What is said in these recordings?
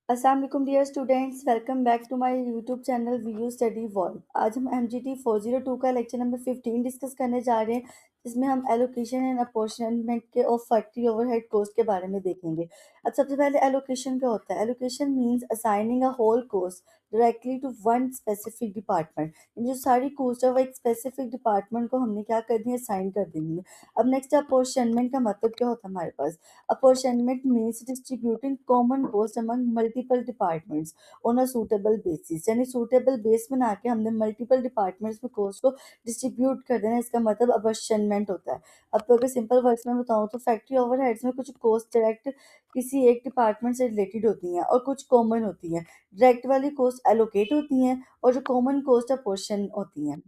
अस्सलाम वालेकुम dear students, welcome back to my YouTube channel VU study world. आज हम एमजीटी 402 का लेक्चर नंबर 15 डिस्कस करने जा रहे हैं, जिसमें हम एलोकेशन एंड अपॉर्चनमेंट के ऑफ फैक्ट्री ओवरहेड कॉस्ट के बारे में देखेंगे। अब सबसे पहले एलोकेशन क्या होता है। Allocation means assigning a whole cost directly to one specific department. जो सारी कॉस्ट है वो एक स्पेसिफिक डिपार्टमेंट को हमने क्या कर दी है, असाइन कर देंगे। अब नेक्स्ट अपॉर्चनमेंट का मतलब क्या होता है हमारे पास। Apportionment means distributing common cost among multiple departments on a suitable basis। यानी suitable base बना के हमने multiple departments में cost को distribute कर देना, इसका मतलब apportionment होता है। अब तो अगर सिंपल वर्ड्स में बताऊँ तो फैक्ट्री ओवरहेड्स में कुछ cost डायरेक्ट किसी एक डिपार्टमेंट से रिलेटेड होती हैं और कुछ कॉमन होती हैं। डायरेक्ट वाली कोस्ट एलोकेट होती हैं और जो कॉमन कोस्ट अपोर्शन होती हैं।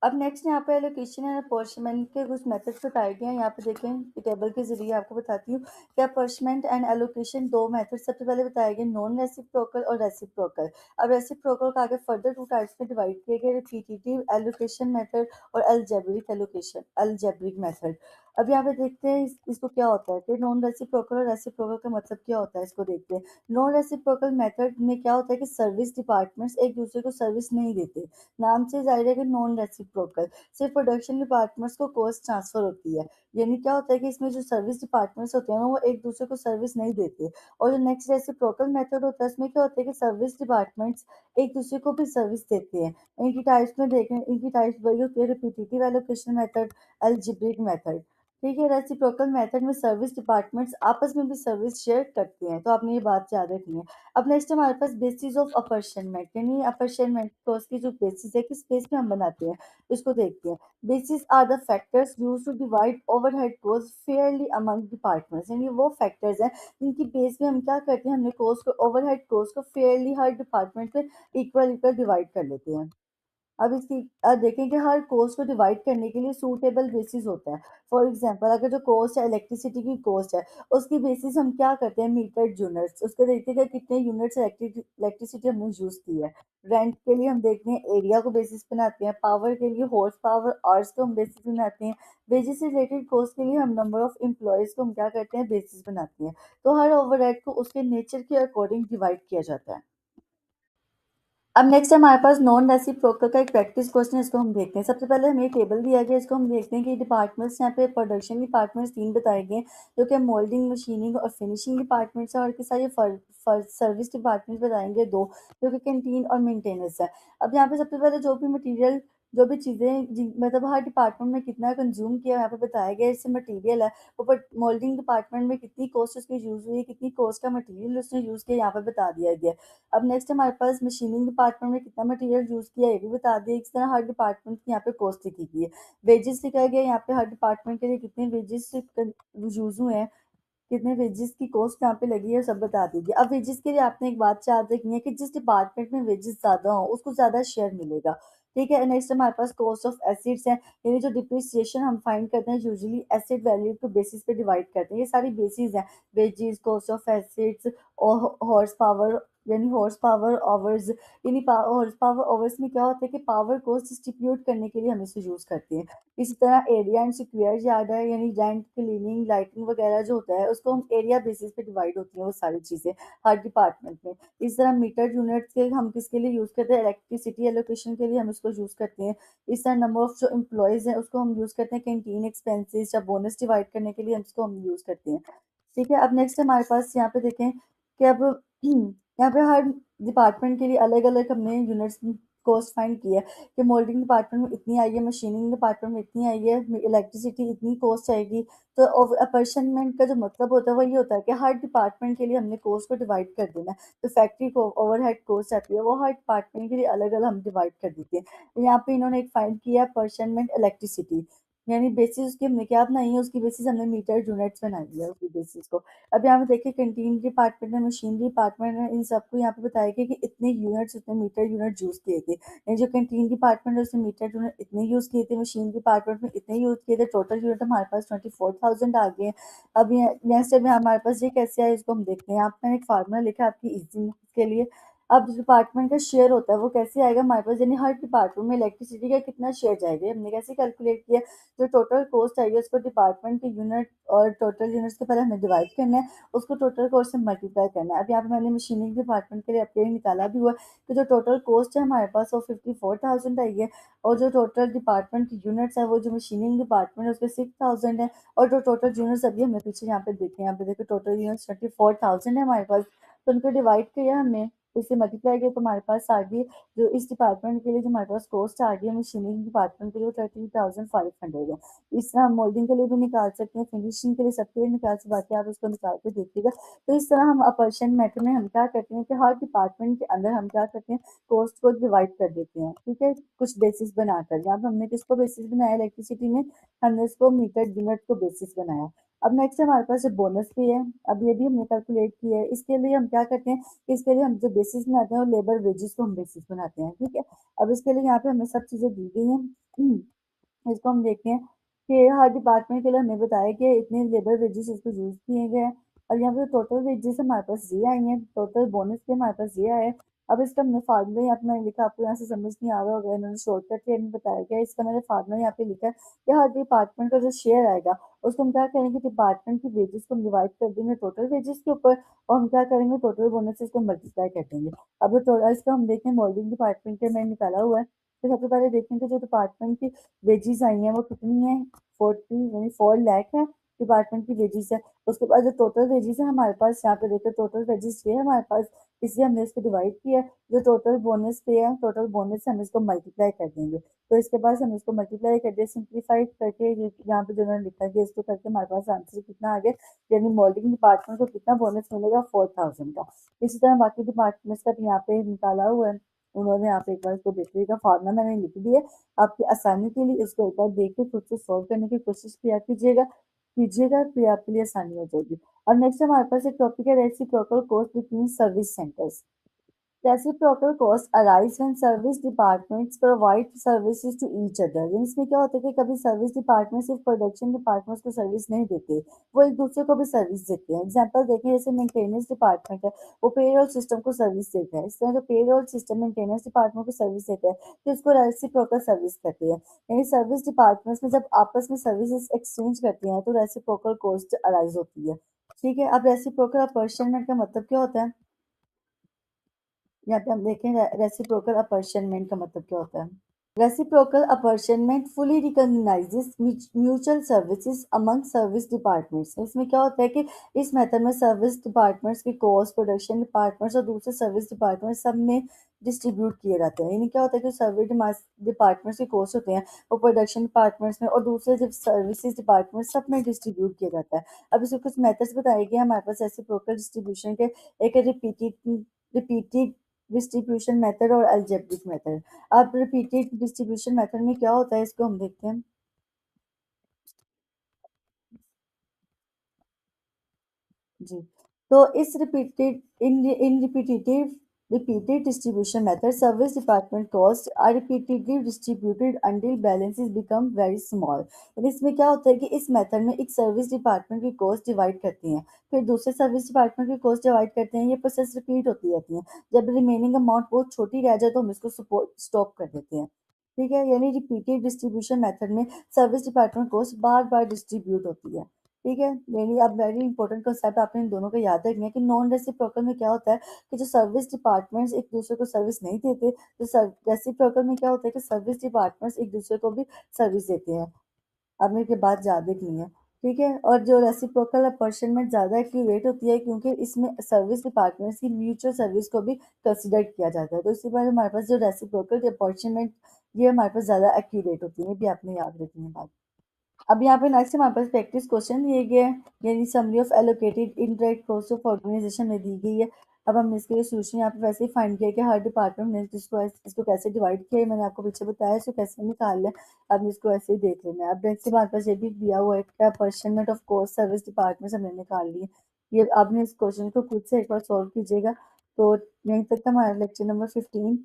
अब नेक्स्ट यहाँ पे एलोकेशन एंड अपॉर्चमेंट के कुछ मेथड्स बताए गए हैं। यहाँ पे देखें टेबल के जरिए आपको बताती हूँ कि अपॉर्चमेंट एंड एलोकेशन दो मेथड सबसे पहले बताए गए, नॉन रेसिप्रोकल और रेसिप्रोकल। अब रेसिप्रोकल का आगे फर्दर टू टाइप्स में डिवाइड किए गए, रिपीटेटिव एलोकेशन मेथड और अलजेब्रिक एलोकेशन अलजेब्रिक मेथड। अब यहाँ पे देखते हैं इसको क्या होता है कि नॉन रेसिप्रोकल और रेसिप्रोकल का मतलब क्या होता है, इसको देखते हैं। नॉन रेसिप्रोकल मेथड में क्या होता है कि सर्विस डिपार्टमेंट्स एक दूसरे को सर्विस नहीं देते। नाम से जाहिर है कि नॉन रेसिप्रोकल सिर्फ प्रोडक्शन डिपार्टमेंट्स को कॉस्ट ट्रांसफर होती है। यानी क्या होता है कि इसमें जो सर्विस डिपार्टमेंट्स होते हैं वो एक दूसरे को सर्विस नहीं देते। और जो नेक्स्ट रेसिप्रोकल मेथड होता है इसमें क्या होता है कि सर्विस डिपार्टमेंट्स एक दूसरे को भी सर्विस देते हैं। इनकी टाइप्स में देखें, इनकी टाइप्स वही होती है, repetitive allocation method, algebraic method. ठीक है, रेसिप्रोकल मेथड में सर्विस डिपार्टमेंट्स आपस में भी सर्विस शेयर करते हैं, तो आपने ये बात याद रखनी है। अब नेक्स्ट हमारे पास बेसिस ऑफ अपॉर्चनमेंट, यानी अपॉर्चनमेंट कॉस्ट की जो बेसिस है किस बेस पे हम बनाते हैं, इसको देखते हैं। Basis are the factors used to divide overhead cost fairly among departments. यानी वो फैक्टर्स हैं जिनकी बेस पे हम क्या करते हैं, हमने कॉस्ट को ओवरहेड कॉस्ट को फेयरली हर डिपार्टमेंट में इक्वल इक्वल डिवाइड कर लेते हैं। अब इसकी देखें कि हर कोर्स को डिवाइड करने के लिए सूटेबल बेसिस होता है। फॉर एग्जांपल अगर जो कॉस्ट है, इलेक्ट्रिसिटी की कॉस्ट है, उसकी बेसिस हम क्या करते हैं, मीटर्ड यूनिट्स। उसके देखते हैं कि कितने यूनिट्स इलेक्ट्रिसिटी हमने यूज़ की है। रेंट के लिए हम देखते हैं एरिया को बेसिस बनाते हैं। पावर के लिए हॉर्स पावर आवर्स को हम बेसिस बनाते हैं। वेजेस से रिलेटेड कॉस्ट के लिए हम नंबर ऑफ एम्प्लॉयज़ को हम क्या करते हैं, बेसिस बनाते हैं। तो हर ओवरहेड को उसके नेचर के अकॉर्डिंग डिवाइड किया जाता है। अब नेक्स्ट हमारे पास नॉन रेसिप्रोकल का एक प्रैक्टिस क्वेश्चन है, इसको हम देखते हैं। सबसे पहले हमें टेबल दिया गया है, इसको हम देखते हैं कि डिपार्टमेंट्स यहाँ पे प्रोडक्शन डिपार्टमेंट्स तीन बताए गए हैं, जो कि मोल्डिंग, मशीनिंग और फिनिशिंग डिपार्टमेंट्स है। और किस सारे सर्विस डिपार्टमेंट्स बताएंगे दो, जो कि कैंटीन और मेंटेनेंस है। अब यहाँ पे सबसे पहले जो भी मटीरियल, जो भी चीज़ें मतलब हर डिपार्टमेंट में कितना कंज्यूम किया यहाँ पे बताया गया है, इससे मटीरियल है। ऊपर मोल्डिंग डिपार्टमेंट में कितनी कॉस्ट उसकी यूज़ हुई है, कितनी कॉस्ट का मटीरियल उसने यूज़ किया, यहाँ पे बता दिया गया है। अब नेक्स्ट हमारे पास मशीनिंग डिपार्टमेंट में कितना मटेरियल यूज़ किया है, ये भी बता दिया। इस तरह हर डिपार्टमेंट की यहाँ पे कॉस्ट लिखी गई है। वेजेस लिखा गया है, यहाँ पे हर डिपार्टमेंट के लिए कितने वेजेस यूज़ हुए हैं, कितने वेजेस की कॉस्ट यहाँ पे लगी है, सब बता दीजिए। अब वेजेस के लिए आपने एक बात याद रखनी है कि जिस डिपार्टमेंट में वेजेस ज़्यादा हो उसको ज़्यादा शेयर मिलेगा। ठीक है, नेक्स्ट हमारे पास कॉस्ट ऑफ एसिड्स है। यानी जो डिप्रिसिएशन हम फाइंड करते हैं यूजुअली एसिड वैल्यू के बेसिस पे डिवाइड करते हैं। ये सारी बेसिस हैं, वेजेस, कॉस्ट ऑफ एसिड्स और हॉर्स पावर, यानी हॉर्स पावर आवर्स। यानी हॉर्स पावर आवर्स में क्या होता है कि पावर को डिस्ट्रीब्यूट करने के लिए हम इसे यूज़ करते हैं। इसी तरह एरिया एंड स्क्वायर याद है, यानी रेंट, क्लीनिंग, लाइटिंग वगैरह जो होता है उसको हम एरिया बेसिस पे डिवाइड होती हैं वो सारी चीज़ें हर डिपार्टमेंट में। इस तरह मीटर यूनिट्स के हम किसके लिए यूज़ करते हैं, इलेक्ट्रिसिटी एलोकेशन के लिए हम इसको यूज़ करते हैं। इस तरह नंबर ऑफ जो एम्प्लॉयज़ हैं उसको हम यूज़ करते हैं कैंटीन एक्सपेंसेस या बोनस डिवाइड करने के लिए हम इसको हम यूज़ करते हैं। ठीक है, अब नेक्स्ट हमारे पास यहाँ पे देखें कि अब यहाँ पे हर डिपार्टमेंट के लिए अलग अलग हमने यूनिट्स कॉस्ट फाइंड की है कि मोल्डिंग डिपार्टमेंट में इतनी आई है, मशीनिंग डिपार्टमेंट में इतनी आई है, इलेक्ट्रिसिटी इतनी कॉस्ट आएगी। तो अपॉर्चनमेंट का जो मतलब होता है वो ये होता है कि हर डिपार्टमेंट के लिए हमने कॉस्ट को डिवाइड कर देना है। तो फैक्ट्री को ओवरहेड कॉस्ट आती है वो हर डिपार्टमेंट के लिए अलग अलग हम डिवाइड कर देते हैं। यहाँ पे इन्होंने एक फाइंड किया है अपॉर्चनमेंट इलेक्ट्रिसिटी, यानी बेसिस उसकी हमने क्या बनाई है, उसकी बेसिस हमने मीटर यूनिट्स बनाई है उसकी बेसिस को। अब यहाँ पे देखिए कैंटीन डिपार्टमेंट है, मशीन डिपार्टमेंट है, इन सबको यहाँ पे बताया गया कि इतने यूनिट्स, इतने मीटर यूनिट यूज़ किए थे। यानी जो कैंटीन डिपार्टमेंट है उसने मीटर यूनिट इतने यूज़ किए थे, मशीन डिपार्टमेंट में इतने यूज़ किए थे। टोटल यूनिट हमारे पास 24,000 आ गए हैं। अब ये नेक्स्ट में हमारे पास ये कैसे आए इसको हम देखते हैं। यहाँ पे मैंने एक फार्मूला लिखा है आपकी इजी के लिए। अब जो डिपार्टमेंट का शेयर होता है वो कैसे आएगा हमारे पास, यानी हर डिपार्टमेंट में इलेक्ट्रिसिटी का कितना शेयर जाएगा, हमने कैसे कैलकुलेट किया। जो टोटल कॉस्ट आएगी उसको डिपार्टमेंट के यूनिट और टोटल यूनिट्स के पहले हमें डिवाइड करना है, उसको टोटल कॉस्ट से मल्टीप्लाई करना है। अब यहाँ पे मैंने मशीनिंग डिपार्टमेंट के लिए अपने निकाला भी हुआ है, तो जो टोटल कॉस्ट है हमारे पास वो 54,000 आई है, और जो टोटल डिपार्टमेंट की यूनिट्स है वो जो मशीनिंग डिपार्टमेंट है उसके 6,000 है, और जो टोटल यूनिट्स अभी हमने पीछे यहाँ पे देखे, यहाँ पे देखो टोटल यूनिट्स 24,000 है हमारे पास। तो उनको डिवाइड किया हमने, इससे मल्टीप्लाई किया, तो हमारे पास आ गई जो इस डिपार्टमेंट के लिए जो हमारे पास कॉस्ट आ गई है मशीनिंग डिपार्टमेंट के लिए, वो 30,500 है। इस तरह हम मोल्डिंग के लिए भी निकाल सकते हैं, फिनिशिंग के लिए, सबके लिए निकाल सकते हैं, बाकी आप उसको निकाल के देखिएगा। तो इस तरह हम अपॉर्शन मेथड में हम क्या करते हैं कि हर डिपार्टमेंट के अंदर हम क्या करते हैं, कॉस्ट को डिवाइड कर देते हैं, ठीक है, कुछ बेसिस बनाकर। यहाँ पे हमने किसको बेसिस बनाया, इलेक्ट्रिसिटी में हमने इसको मीटर यूनिट को बेसिस बनाया। अब नेक्स्ट हमारे पास बोनस भी है, अब ये भी हमने कैलकुलेट किया है। इसके लिए हम क्या करते हैं, इसके लिए हम जो बेसिस बनाते हैं वो लेबर वेजेस को हम बेसिस बनाते हैं, ठीक है। अब इसके लिए यहाँ पे हमें सब चीजें दी गई हैं। इसको हम देखते हैं कि हर डिपार्टमेंट के लिए हमने बताया कि इतने लेबर वेजेस इसको यूज किए गए हैं। और यहाँ पे टोटल वेजेस हमारे पास ये आई हैं, टोटल बोनस के हमारे पास ये आए। अब इसका हमने फार्मूला यहाँ पे मैंने लिखा, आपको यहाँ से समझ नहीं आ रहा होगा, इन्होंने शॉर्टकट के में बताया गया। इसका मैंने फार्मूला यहाँ पे लिखा है कि हर डिपार्टमेंट का जो शेयर आएगा उसको हम क्या करेंगे, डिपार्टमेंट की वेजेस को हम डिवाइड कर देंगे टोटल वेजेस के ऊपर, और हम क्या करेंगे, टोटल बोनस को मल्टीप्लाई कर देंगे। अब जो इसका हम देखें मोल्डिंग डिपार्टमेंट के मैंने निकाला हुआ है, तो सबसे पहले देखेंगे जो डिपार्टमेंट की वेजेस आई हैं वो कितनी है, 40 यानी 4 लाख है डिपार्टमेंट की वेजेस है। उसके बाद जो टोटल वेजेस है हमारे पास, यहाँ पे देखो टोटल वेजेस ये है हमारे पास, इसलिए हमने इसको डिवाइड किया है। जो टोटल बोनस पे है, टोटल बोनस हम इसको मल्टीप्लाई कर देंगे, तो इसके बाद हम इसको मल्टीप्लाई कर दिया, सिंप्लीफाइड करके यहाँ पे जो उन्होंने लिखा है इसको करके हमारे पास आंसर कितना आ गया, यानी मोल्डिंग डिपार्टमेंट को कितना बोनस मिलेगा, 4,000 का। इसी तरह बाकी डिपार्टमेंट्स का भी यहाँ पे निकाला हुआ है उन्होंने, यहाँ पे एक बार इसको देखने का फार्मूला मैंने लिख दिया है। आपकी आसानी के लिए इसको एक बार देख के खुद से सॉल्व करने की कोशिश किया कीजिएगा, फिर आपके लिए आसानी हो जाएगी। और नेक्स्ट हमारे पास एक टॉपिक है reciprocal cost between service centres. Reciprocal costs arise when service departments provide services to each other। यानी इसमें क्या होता है कि कभी सर्विस डिपार्टमेंट सिर्फ प्रोडक्शन डिपार्टमेंट्स को सर्विस नहीं देते, वो एक दूसरे को भी सर्विस देते हैं। एग्जांपल देखें, जैसे मेंटेनेंस डिपार्टमेंट है, वो पेरोल सिस्टम को सर्विस देता है। इस तरह जो पेरोल सिस्टम मेंटेनेंस डिपार्टमेंट को सर्विस देता है तो इसको रेसिप्रोकल सर्विस कहते हैं। यानी सर्विस डिपार्टमेंट्स में जब आपस में सर्विसेज एक्सचेंज करते हैं तो रेसिप्रोकल कॉस्ट अराइज होती है, ठीक है। अब रेसिप्रोकल अपॉर्चनमेंट का मतलब क्या होता है, यहाँ पे हम देखें रेसिप्रोकल अपॉर्चनमेंट का मतलब क्या होता है। Reciprocal apportionment fully recognizes mutual services among service departments। इसमें क्या होता है कि इस मेथड में सर्विस डिपार्टमेंट्स की कॉस्ट प्रोडक्शन डिपार्टमेंट्स और दूसरे सर्विस डिपार्टमेंट सब में डिस्ट्रीब्यूट किए जाते हैं। यानी क्या होता है कि सर्विस डिपार्टमेंट्स के कॉस्ट होते हैं वो प्रोडक्शन डिपार्टमेंट्स में और दूसरे जब सर्विसेज डिपार्टमेंट सब में डिस्ट्रीब्यूट किए जाता है। अब इसके कुछ मेथड्स बताए गए हमारे पास रेसिप्रोकल डिस्ट्रीब्यूशन के, एक रिपीटेड डिस्ट्रीब्यूशन मेथड और अलजेब्रिक मेथड। अब रिपीटेड डिस्ट्रीब्यूशन मेथड में क्या होता है इसको हम देखते हैं। जी, तो इस repeated in repeated distribution method service department cost are repeatedly distributed until balances become very small. तो इसमें क्या होता है कि इस मेथड में एक सर्विस डिपार्टमेंट की कॉस्ट डिवाइड करते हैं, फिर दूसरे सर्विस डिपार्टमेंट की कॉस्ट डिवाइड करते हैं, ये प्रोसेस रिपीट होती रहती है। जब रिमेनिंग अमाउंट बहुत छोटी रह जाए तो हम इसको स्टॉप कर देते हैं, ठीक है। यानी रिपीटेड डिस्ट्रीब्यूशन मेथड में सर्विस डिपार्टमेंट कॉस्ट बार बार डिस्ट्रीब्यूट होती है, ठीक है। यानी अब वेरी इंपॉर्टेंट कंसेप्ट आपने इन दोनों को याद रखना है कि नॉन रेसिप्रोकल में क्या होता है कि जो सर्विस डिपार्टमेंट्स एक दूसरे को सर्विस नहीं देते, तो रेसिप्रोकल में क्या होता है कि सर्विस डिपार्टमेंट्स एक दूसरे को भी सर्विस देते हैं। आपने ये बात याद रखनी है, ठीक है। और जो रेसिप्रोकल अपॉर्चनमेंट ज़्यादा एक्यूरेट होती है क्योंकि इसमें सर्विस डिपार्टमेंट्स की म्यूचुअल सर्विस को भी कंसिडर किया जाता है, तो इसी बार हमारे पास जो रेसिप्रोकल अपॉर्चनमेंट ये हमारे पास ज़्यादा एक्यूरेट होती है, ये भी आपने याद रखनी है बात। अब यहाँ पे नेक्स्ट हमारे पास प्रैक्टिस क्वेश्चन दिए गए हैं, यानी summary of allocated indirect cost of organisation में दी गई है। अब हमने इसके लिए सोल्यूशन यहाँ पे वैसे ही फाइंड किया कि हर डिपार्टमेंट ने इसको कैसे डिवाइड किया है, मैंने आपको पीछे बताया इसको कैसे निकालना है। अब इसको ऐसे ही देख लेना है। अब नेक्स्ट हमारे पास ये भी दिया हुआ है कि अपॉर्चनमेंट ऑफ कॉस्ट सर्विस डिपार्टमेंट हमने निकाल ली है। ये आपने इस क्वेश्चन को खुद से एक बार सॉल्व कीजिएगा। तो यहीं तक था हमारा लेक्चर नंबर 15।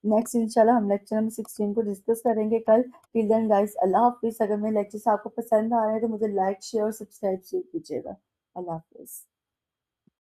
नेक्स्ट इंशाल्लाह हम लेक्चर नंबर 16 को डिस्कस करेंगे कल। टिल देन गाइस अल्लाह हाफिज़। अगर मेरे लेक्चर्स आपको पसंद आ रहे हैं तो मुझे लाइक शेयर और सब्सक्राइब कीजिएगा। अल्लाह हाफिज़।